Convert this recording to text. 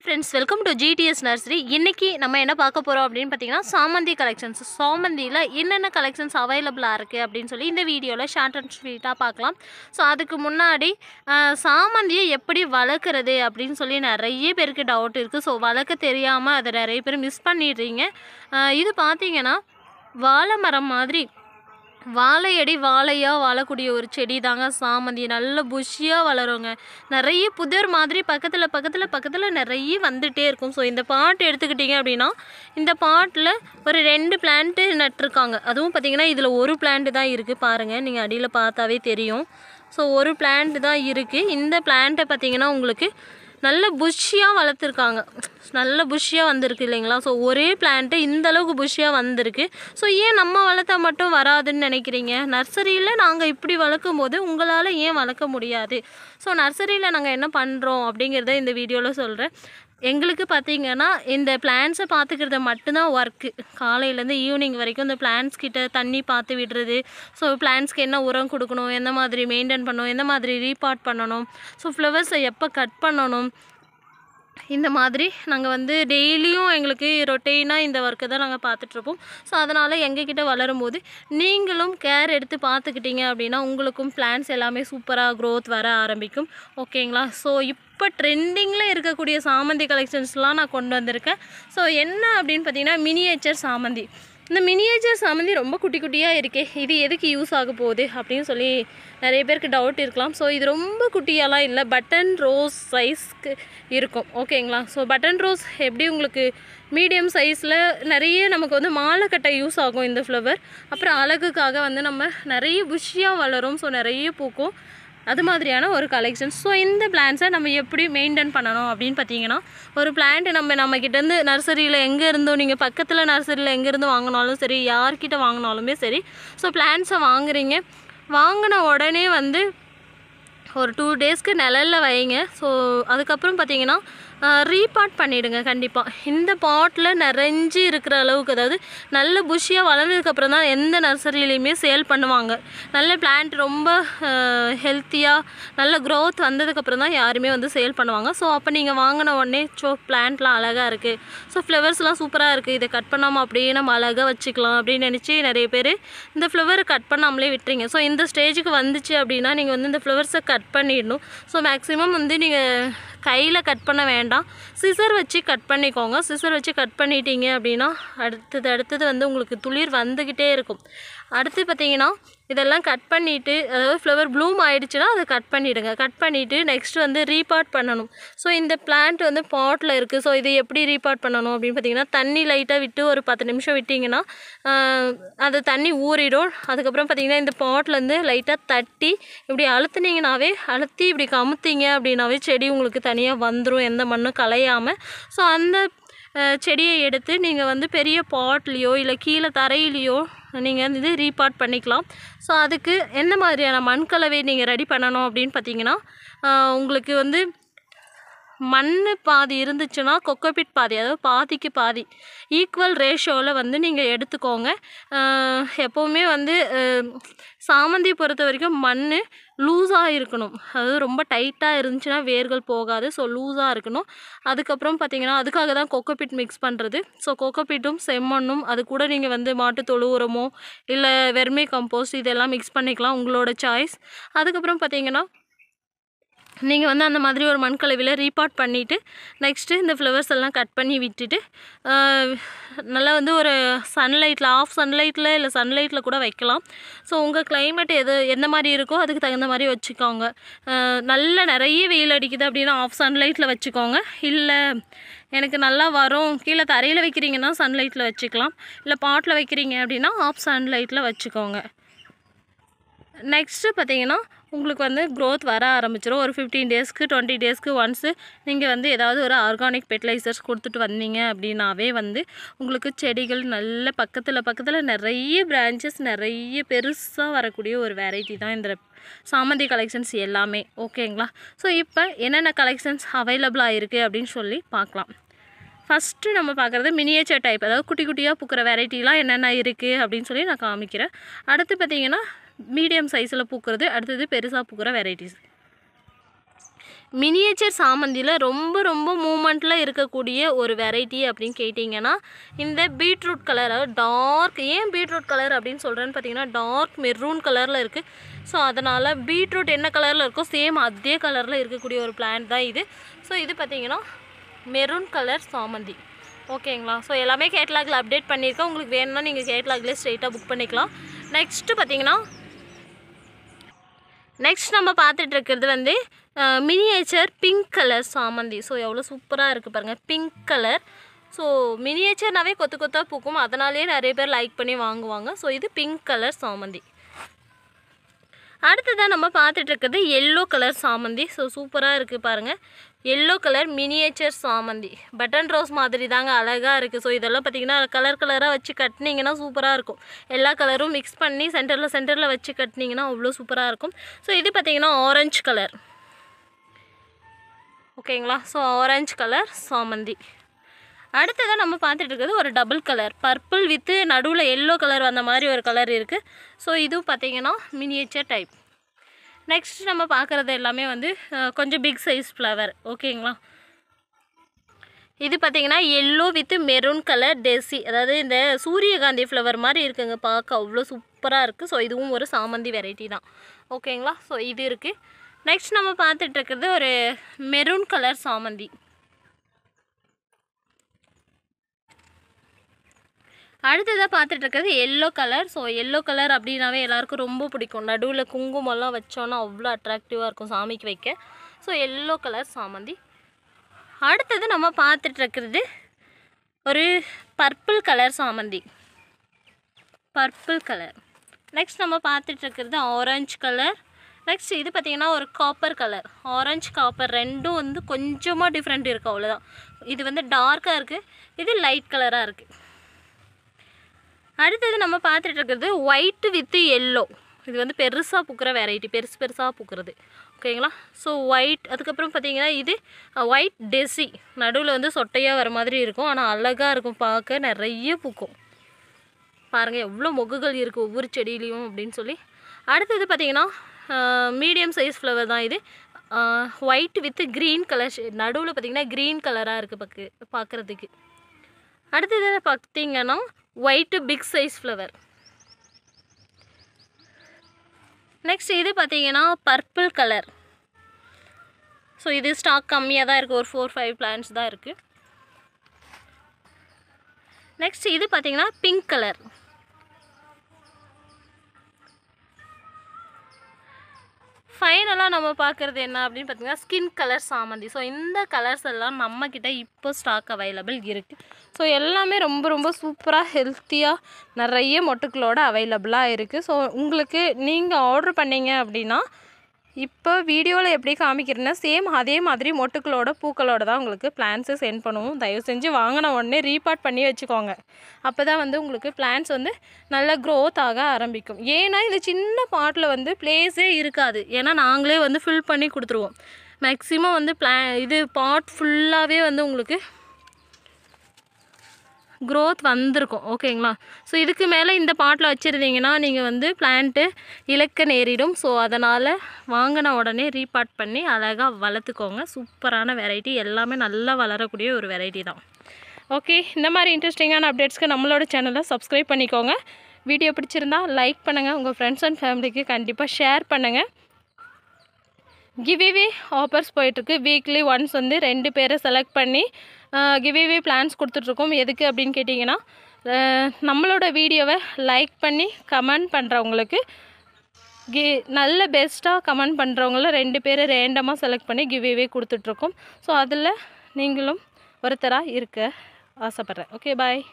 Friends, welcome to GTS Nursery. இன்னைக்கு நம்ம என்ன பார்க்க போறோம் அப்படினு பாத்தீங்கன்னா சாமந்தி கலெக்ஷன்ஸ். சாமந்தில என்னென்ன கலெக்ஷன்ஸ் அவைலபிளா இருக்கு அப்படினு சொல்லி இந்த வீடியோல ஷார்ட் அண்ட் ஸ்வீட்டா பார்க்கலாம். சோ அதுக்கு முன்னாடி சாமந்தியை எப்படி வளர்க்கிறது அப்படினு சொல்லி நிறைய பேருக்கு டவுட் இருக்கு. சோ வளர்க்க தெரியாம அத நிறைய பேர் மிஸ் பண்ணிடுறீங்க. இது பாத்தீங்கன்னா வாழை மரம் மாதிரி வாழையடி வாழையாக வாழக்கூடிய ஒரு செடி தாங்க சாமந்தி. நல்ல புஷ்ஷியாக வளருங்க. நிறைய புதர் மாதிரி பக்கத்தில் நிறைய வந்துகிட்டே இருக்கும். ஸோ இந்த பாட் எடுத்துக்கிட்டிங்க அப்படின்னா இந்த பாட்டில் ஒரு 2 பிளான்ட்டு நட்டிருக்காங்க. அதுவும் பார்த்திங்கன்னா இதில் ஒரு பிளான்ட்டு தான் இருக்குது. பாருங்கள், நீங்கள் அடியில் பார்த்தாவே தெரியும். ஸோ ஒரு பிளான்ட்டு தான் இருக்குது. இந்த பிளான்ட்டை பார்த்திங்கன்னா உங்களுக்கு நல்ல புஷ்ஷியாக வளர்த்துருக்காங்க. நல்ல புஷ்ஷியாக வந்திருக்கு இல்லைங்களா? ஸோ ஒரே பிளான்ட்டு இந்தளவுக்கு புஷ்ஷியாக வந்திருக்கு. ஸோ ஏன் நம்ம வளர்த்தா மட்டும் வராதுன்னு நினைக்கிறீங்க? நர்சரியில் நாங்கள் இப்படி வளர்க்கும் போது உங்களால் ஏன் வளர்க்க முடியாது? ஸோ நர்சரியில் நாங்கள் என்ன பண்ணுறோம் அப்படிங்கிறத இந்த வீடியோவில் சொல்கிறேன். எங்களுக்கு பார்த்திங்கன்னா இந்த பிளான்ஸை பார்த்துக்கிறது மட்டும்தான் ஒர்க்கு. காலையிலேருந்து ஈவினிங் வரைக்கும் இந்த பிளான்ஸ் கிட்ட தண்ணி பார்த்து விடுறது. ஸோ பிளான்ஸ்க்கு என்ன உரம் கொடுக்கணும், எந்த மாதிரி மெயின்டைன் பண்ணணும், எந்த மாதிரி ரீபாட் பண்ணணும், ஸோ ஃப்ளவர்ஸை எப்போ கட் பண்ணணும், இந்த மாதிரி நாங்கள் டெய்லியும் எங்களுக்கு ரொட்டீனாக இந்த ஒர்க்கை தான் நாங்கள் பார்த்துட்ருப்போம். ஸோ அதனால் எங்ககிட்ட வளரும்போது நீங்களும் கேர் எடுத்து பார்த்துக்கிட்டீங்க அப்படின்னா உங்களுக்கும் பிளான்ஸ் எல்லாமே சூப்பராக க்ரோத் வர ஆரம்பிக்கும். ஓகேங்களா? ஸோ இப்போ ட்ரெண்டிங்கில் இருக்கக்கூடிய சாமந்தி கலெக்ஷன்ஸ்லாம் நான் கொண்டு வந்திருக்கேன். ஸோ என்ன அப்படின்னு பார்த்தீங்கன்னா மினியேச்சர் சாமந்தி. இந்த மினியேச்சர் சாமந்தி ரொம்ப குட்டி குட்டியாக இருக்கே, இது எதுக்கு யூஸ் ஆக போகுது அப்படின்னு சொல்லி நிறைய பேருக்கு டவுட் இருக்கலாம். ஸோ இது ரொம்ப குட்டியாலாம் இல்லை, பட்டன் ரோஸ் சைஸ்க்கு இருக்கும். ஓகேங்களா? ஸோ பட்டன் ரோஸ் எப்படி உங்களுக்கு மீடியம் சைஸில் நிறைய நமக்கு மாலை கட்ட யூஸ் ஆகும் இந்த ஃப்ளவர். அப்புறம் அழகுக்காக நம்ம நிறைய புஷ்ஷியாக வளரும். ஸோ நிறைய பூக்கும். அது மாதிரியான ஒரு கலெக்ஷன்ஸ். ஸோ இந்த பிளான்ஸை நம்ம எப்படி மெயின்டைன் பண்ணணும் அப்படின்னு பார்த்தீங்கன்னா, ஒரு பிளான்ட் நம்மக்கிட்டேருந்து நர்சரியில் எங்கே இருந்தோ, நீங்கள் பக்கத்தில் நர்சரியில் எங்கேருந்து வாங்கினாலும் சரி, யார்கிட்ட வாங்கினாலுமே சரி, ஸோ பிளான்ஸை வாங்குறீங்க. வாங்கின உடனே ஒரு 2 டேஸ்க்கு நிழலில் வைங்க. ஸோ அதுக்கப்புறம் பார்த்தீங்கன்னா ரீபாட் பண்ணிவிடுங்க கண்டிப்பாக. இந்த பாட்டில் நிறைஞ்சி இருக்கிற அளவுக்கு, அதாவது நல்ல புஷ்ஷியாக வளர்ந்ததுக்கப்புறம் தான் எந்த நர்சரியிலையுமே சேல் பண்ணுவாங்க. நல்ல பிளான்ட் ரொம்ப ஹெல்த்தியாக நல்ல க்ரோத் வந்ததுக்கப்புறம் தான் யாருமே சேல் பண்ணுவாங்க. ஸோ அப்போ நீங்கள் வாங்கின உடனே பிளான்ட்லாம் அழகாக இருக்குது, ஸோ ஃப்ளவர்ஸ்லாம் சூப்பராக இருக்குது, இதை கட் பண்ணாமல் அப்படியே நம்ம அழகாக வச்சுக்கலாம் அப்படின்னு நினச்சி நிறைய பேர் இந்த ஃப்ளவரை கட் பண்ணாமலே விட்டுறீங்க. ஸோ இந்த ஸ்டேஜுக்கு வந்துச்சு அப்படின்னா நீங்கள் இந்த ஃப்ளவர்ஸை கட் பண்ணிடணும். ஸோ மேக்ஸிமம் நீங்கள் கையில் கட் பண்ண வேண்டாம், சிசர் வச்சு கட் பண்ணிக்கோங்க. சிசர் வச்சு கட் பண்ணிட்டீங்க அப்படின்னா அடுத்தது உங்களுக்கு துளிர் வந்துக்கிட்டே இருக்கும். அடுத்து பார்த்தீங்கன்னா இதெல்லாம் கட் பண்ணிவிட்டு, அதாவது ஃப்ளவர் ப்ளூம் ஆகிடுச்சுன்னா அதை கட் பண்ணிவிடுங்க. கட் பண்ணிவிட்டு நெக்ஸ்ட் ரீபாட் பண்ணணும். ஸோ இந்த பிளான்ட் பாட்டில் இருக்குது. ஸோ இது எப்படி ரீபாட் பண்ணணும் அப்படின்னு பார்த்தீங்கன்னா, தண்ணி லைட்டாக விட்டு ஒரு 10 நிமிஷம் விட்டிங்கன்னா அது தண்ணி ஊறிடும். அதுக்கப்புறம் பார்த்திங்கன்னா இந்த பாட்டிலேருந்து லைட்டாக தட்டி இப்படி அழுத்தி இப்படி கமுத்திங்க அப்படின்னாவே செடி உங்களுக்கு தனியாக வந்துடும், எந்த மண்ணும் கலையாமல். ஸோ அந்த செடியை எடுத்து நீங்கள் பெரிய பாட்லேயோ இல்லை கீழே தரையிலையோ நீங்கள் ரீபாட் பண்ணிக்கலாம். ஸோ அதுக்கு என்ன மாதிரியான மண் கலவை நீங்கள் ரெடி பண்ணணும் அப்படின்னு பார்த்தீங்கன்னா, உங்களுக்கு மண் பாதி இருந்துச்சுன்னா கொக்கோபிட் பாதி, அதாவது பாதிக்கு பாதி ஈக்குவல் ரேஷியோவில் நீங்கள் எடுத்துக்கோங்க. எப்போவுமே சாமந்தி பொறுத்த வரைக்கும் மண் லூஸாக இருக்கணும், அதாவது ரொம்ப டைட்டாக இருந்துச்சுன்னா வேர்கள் போகாது. ஸோ லூஸாக இருக்கணும். அதுக்கப்புறம் பார்த்திங்கன்னா அதுக்காக தான் கொக்கோபிட் மிக்ஸ் பண்ணுறது. ஸோ கொக்கோபிட்டும் செம்மண்ணும் அது கூட நீங்கள் மாட்டுத்தொழு உரமோ இல்லை வெர்மி கம்போஸ்ட் இதெல்லாம் மிக்ஸ் பண்ணிக்கலாம், உங்களோட சாய்ஸ். அதுக்கப்புறம் பார்த்திங்கன்னா நீங்கள் அந்த மாதிரி ஒரு மண் கலவையில் ரீபாட் பண்ணிவிட்டு நெக்ஸ்ட்டு இந்த ஃப்ளவர்ஸ் எல்லாம் கட் பண்ணி விட்டுட்டு நல்லா ஒரு சன்லைட்டில் ஆஃப் சன்லைட்டில் இல்லை சன்லைட்டில் கூட வைக்கலாம். ஸோ உங்கள் கிளைமேட் எந்த மாதிரி இருக்கோ அதுக்கு தகுந்த மாதிரி வச்சுக்கோங்க. நிறைய வெயில் அடிக்குது அப்படின்னா ஆஃப் சன்லைட்டில் வச்சுக்கோங்க. இல்லை எனக்கு நல்லா வரும், கீழே தரையில் வைக்கிறீங்கன்னா சன்லைட்டில் வச்சுக்கலாம். இல்லை பாட்டில் வைக்கிறீங்க அப்படின்னா ஆஃப் சன்லைட்டில் வச்சுக்கோங்க. நெக்ஸ்ட்டு பார்த்திங்கன்னா உங்களுக்கு க்ரோத் வர ஆரம்பிச்சிடும். ஒரு 15 டேஸ்க்கு 20 டேஸ்க்கு ஒன்ஸு நீங்கள் ஏதாவது ஒரு ஆர்கானிக் ஃபெர்டிலைசர்ஸ் கொடுத்துட்டு வந்தீங்க அப்படின்னாவே உங்களுக்கு செடிகள் நல்ல பக்கத்தில் நிறைய பிரான்ச்சஸ் நிறைய பெருசாக வரக்கூடிய ஒரு வெரைட்டி தான் இந்த சாமந்தி கலெக்ஷன்ஸ் எல்லாமே. ஓகேங்களா? ஸோ இப்போ என்னென்ன கலெக்ஷன்ஸ் அவைலபிளாக இருக்குது அப்படின்னு சொல்லி பார்க்கலாம். ஃபஸ்ட்டு நம்ம பார்க்குறது மினியேச்சர் டைப், அதாவது குட்டி குட்டியாக பூக்கிற வெரைட்டிலாம் என்னென்ன இருக்குது அப்படின்னு சொல்லி நான் காமிக்கிறேன். அடுத்து பார்த்திங்கன்னா மீடியம் சைஸில் பூக்கிறது, அடுத்தது பெருசாக பூக்கிற வெரைட்டிஸ். மினியேச்சர் சாமந்தியில் ரொம்ப ரொம்ப மூமெண்ட்டில் இருக்கக்கூடிய ஒரு வெரைட்டி அப்படின்னு கேட்டிங்கன்னா இந்த பீட்ரூட் கலர் டார்க், ஏன் பீட்ரூட் கலர் அப்படின்னு சொல்கிறேன்னு பார்த்தீங்கன்னா டார்க் மெரூன் கலரில் இருக்குது. ஸோ அதனால் பீட்ரூட் என்ன கலரில் இருக்கோ சேம் அதே கலரில் இருக்கக்கூடிய ஒரு பிளான்ட் தான் இது. ஸோ இது பார்த்திங்கன்னா மெரூன் கலர் சாமந்தி. ஓகேங்களா? ஸோ எல்லாமே கேட்லாகில் அப்டேட் பண்ணியிருக்கேன். உங்களுக்கு வேணும்னா நீங்கள் கேட்லாகில் ஸ்ட்ரெயிட்டாக புக் பண்ணிக்கலாம். நெக்ஸ்ட்டு பார்த்திங்கன்னா நம்ம பார்த்துட்டு இருக்கிறது வந்து மினியேச்சர் பிங்க் கலர் சாமந்தி. ஸோ எவ்வளோ சூப்பராக இருக்குது பாருங்கள், பிங்க் கலர். ஸோ மினியேச்சர்னாவே கொத்து கொத்தாக பூக்கும், அதனாலேயே நிறைய பேர் லைக் பண்ணி வாங்குவாங்க. ஸோ இது பிங்க் கலர் சாமந்தி. அடுத்ததாக நம்ம பார்த்துட்டு இருக்கிறது எல்லோ கலர் சாமந்தி. ஸோ சூப்பராக இருக்குது பாருங்கள், எல்லோ கலர் மினியேச்சர் சாமந்தி. பட்டன் ரோஸ் மாதிரி தாங்க, அழகாக இருக்குது. ஸோ இதெல்லாம் பார்த்திங்கன்னா கலர் கலராக வச்சு கட்டினீங்கன்னா சூப்பராக இருக்கும். எல்லா கலரும் மிக்ஸ் பண்ணி சென்டரில் வச்சு கட்டினீங்கன்னா அவ்வளோ சூப்பராக இருக்கும். ஸோ இது பார்த்திங்கன்னா ஆரஞ்சு கலர். ஓகேங்களா? ஸோ ஆரஞ்சு கலர் சாமந்தி. அடுத்ததாக நம்ம பார்த்துட்டு இருக்கிறது ஒரு டபுள் கலர், பர்பிள் வித்து நடுவில் எல்லோ கலர் வந்த மாதிரி ஒரு கலர் இருக்குது. ஸோ இதுவும் பார்த்திங்கன்னா மினியேச்சர் டைப். நெக்ஸ்ட் நம்ம பார்க்குறது எல்லாமே வந்து கொஞ்சம் பிக் சைஸ் ஃப்ளவர். ஓகேங்களா? இது பார்த்திங்கன்னா yellow with maroon colour deci, அதாவது இந்த சூரியகாந்தி ஃப்ளவர் மாதிரி இருக்குங்க, பார்க்க அவ்வளோ சூப்பராக இருக்குது. ஸோ இதுவும் ஒரு சாமந்தி வெரைட்டி தான். ஓகேங்களா? ஸோ இது இருக்குது. நெக்ஸ்ட் நம்ம பார்த்துட்டு இருக்கிறது ஒரு மெரூன் கலர் சாமந்தி. அடுத்ததாக பார்த்துட்டு இருக்கிறது yellow colour. So yellow colour அப்படின்னாவே எல்லாருக்கும் ரொம்ப பிடிக்கும். நடுவில் குங்குமம்லாம் வச்சோன்னா அவ்வளோ அட்ராக்டிவாக இருக்கும் சாமிக்கு வைக்க. ஸோ எல்லோ கலர் சாமந்தி. அடுத்தது நம்ம பார்த்துட்டு இருக்கிறது ஒரு பர்பிள் கலர் சாமந்தி, பர்பிள் கலர். நெக்ஸ்ட் நம்ம பார்த்துட்டு இருக்கிறது ஆரஞ்சு கலர். நெக்ஸ்ட் இது பார்த்திங்கன்னா ஒரு காப்பர் கலர், ஆரஞ்சு காப்பர், ரெண்டும் வந்து கொஞ்சமாக டிஃப்ரெண்ட் இருக்குது, அவ்வளோதான். இது வந்து டார்க்காக இருக்குது, இது லைட் கலராக இருக்குது. அடுத்தது நம்ம பார்த்துட்டு இருக்கிறது ஒயிட்டு வித்து எல்லோ. இது வந்து பெருசாக பூக்கிற வெரைட்டி, பெருசாக பூக்கிறது. ஓகேங்களா? So white. அதுக்கப்புறம் பார்த்திங்கன்னா இது ஒயிட் டெசி, நடுவில் வந்து சொட்டையாக வர மாதிரி இருக்கும், ஆனால் அழகாக இருக்கும் பார்க்க, நிறைய பூக்கும். பாருங்கள் எவ்வளோ மொக்குகள் இருக்குது ஒவ்வொரு செடியிலையும் அப்படின்னு சொல்லி. அடுத்தது பார்த்திங்கன்னா மீடியம் சைஸ் ஃப்ளவர் தான் இது, white with green colour shade, நடுவில் பார்த்திங்கன்னா க்ரீன் கலராக இருக்குது பார்க்குறதுக்கு. அடுத்தது பார்த்திங்கன்னா white big size flower. Next இது பார்த்திங்கன்னா பர்பிள் கலர். ஸோ இது ஸ்டாக் கம்மியாக தான் இருக்குது, ஒரு 4-5 பிளான்ட்ஸ் தான் இருக்குது. நெக்ஸ்ட் இது பார்த்திங்கன்னா பிங்க் கலர். ஃபைனலாக நம்ம பார்க்குறது என்ன அப்படின்னு பார்த்திங்கன்னா ஸ்கின் கலர் சாமந்தி. ஸோ இந்த கலர்ஸ் எல்லாம் நம்மக்கிட்ட இப்போ ஸ்டாக் அவைலபிள் இருக்குது. ஸோ எல்லாமே ரொம்ப ரொம்ப சூப்பராக ஹெல்த்தியாக நிறைய மொட்டுக்களோடு அவைலபிளாக இருக்குது. ஸோ உங்களுக்கு நீங்கள் ஆர்டர் பண்ணிங்க அப்படின்னா இப்போ வீடியோவில் எப்படி காமிக்கிறேன்னா சேம் அதே மாதிரி மொட்டுக்களோட பூக்களோட தான் உங்களுக்கு பிளான்ஸு சென்ட் பண்ணுவோம். தயவு செஞ்சு வாங்கின உடனே ரீபார்ட் பண்ணி வச்சுக்கோங்க. அப்போ தான் வந்து உங்களுக்கு பிளான்ஸ் வந்து நல்லா க்ரோத் ஆக ஆரம்பிக்கும். ஏன்னா இந்த சின்ன பாட்டில் வந்து பிளேஸே இருக்காது, ஏன்னா நாங்களே வந்து ஃபில் பண்ணி கொடுத்துருவோம். மேக்ஸிமம் வந்து இது பாட் ஃபுல்லாகவே வந்து உங்களுக்கு க்ரோத் வந்திருக்கும். ஓகேங்களா? ஸோ இதுக்கு மேலே இந்த பாட்டில் வச்சுருந்தீங்கன்னா நீங்கள் வந்து பிளான்ட்டு இலக்க நேரிடும். ஸோ அதனால் வாங்கின உடனே ரீபார்ட் பண்ணி அழகாக வளர்த்துக்கோங்க. சூப்பரான வெரைட்டி, எல்லாமே நல்லா வளரக்கூடிய ஒரு வெரைட்டி தான். ஓகே, இந்த மாதிரி இன்ட்ரெஸ்டிங்கான அப்டேட்ஸ்க்கு நம்மளோட சேனலை சப்ஸ்கிரைப் பண்ணிக்கோங்க. வீடியோ பிடிச்சிருந்தா லைக் பண்ணுங்கள், உங்கள் ஃப்ரெண்ட்ஸ் அண்ட் ஃபேமிலிக்கு கண்டிப்பாக ஷேர் பண்ணுங்கள். கிவ்அவே ஆஃபர்ஸ் போயிட்டுருக்கு. வீக்லி ஒன்ஸ் வந்து 2 பேரை செலக்ட் பண்ணி கிவ்அவே பிளான்ஸ் கொடுத்துட்ருக்கோம். எதுக்கு அப்படின்னு கேட்டிங்கன்னா நம்மளோட வீடியோவை லைக் பண்ணி கமெண்ட் பண்ணுறவங்களுக்கு நல்ல பெஸ்ட்டாக கமெண்ட் பண்ணுறவங்கள 2 பேரை ரேண்டமாக செலக்ட் பண்ணி கிவ்அவே கொடுத்துட்ருக்கோம். ஸோ அதில் நீங்களும் ஒருத்தராக இருக்க ஆசைப்பட்றேன். ஓகே, பாய்.